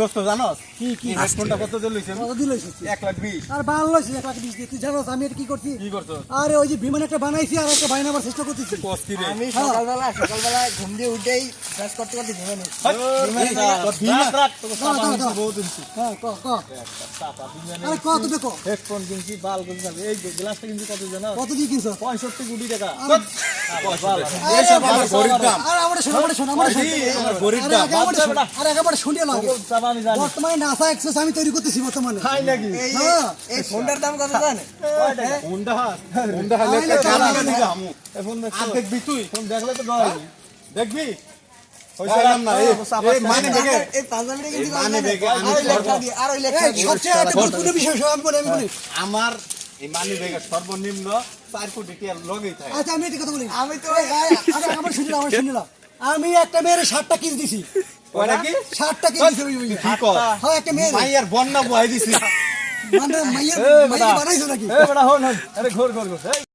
দোস্ত জানোস কি হেডফোনটা কত দিলইছে? কত দিলইছে? 1,20,000। আর ভালো হইছে 1,20,000 দিয়ে। তুই জানোস আমি এটা কি করছি? কি করছ? আরে ওই যে বিমান একটা বানাইছি আর একটা বানাবার চেষ্টা করতেছি। কস কি রে? আমি সকালবেলা ঘুম দিয়ে উঠেই ব্রাশ করতে ঘুমে নি। রাত তো সাবা হইছে বহুত দিনছি। হ্যাঁ ক সাবা বিমানে আরে কত দেখো হেডফোন কিনছি বাল কিনছি এই গ্লাসটা কিনছি কত জানো? কত দিয়ে কিনছো? 65 কোটি টাকা। এসব গরিব দাম। আরে আমারে শোন আমারে শোন আমারে শোন আমার গরিব দাম। আরে একেবারে শুনিয়ে লাগে সাবা আমি জানি। বর্তমানে নাসা এক্সেস আমি তৈরি করতেছি বর্তমানে। খাই নাকি? এই ফোনটার দাম কত জানেন? হোন্ডা হলে কাম দিগা আমু। এই ফোন দেখছ? আর দেখবি তুই? ফোন দেখলে তো ডর দেখবি? হইছিলাম না এই মানে দেখে এই পাঞ্জাবিটা কিন্তু মানে দেখে আমি আর লেখা দিয়ে আর ওই লেখা দিয়ে সবচেয়ে একটা গুরুত্বপূর্ণ বিষয় আমি বলি আমার এই মানি ব্যাগের সর্বনিম্ন 4 কোটি টাকা লগেই থাকে। আচ্ছা আমি একটা কথা বলি আমি তো আরে আমার শুনিলাম আমি একটা মেয়ের 60টা কিনে দিছি। কয়টা কি? 60টা কিনে দিছি ওই কি কর? হ্যাঁ একটা মেয়ের মাইয়ার বন্যা বহাই দিছি। মানে মাইয়া বানাইছো নাকি? এ বড়া হন আরে ঘোর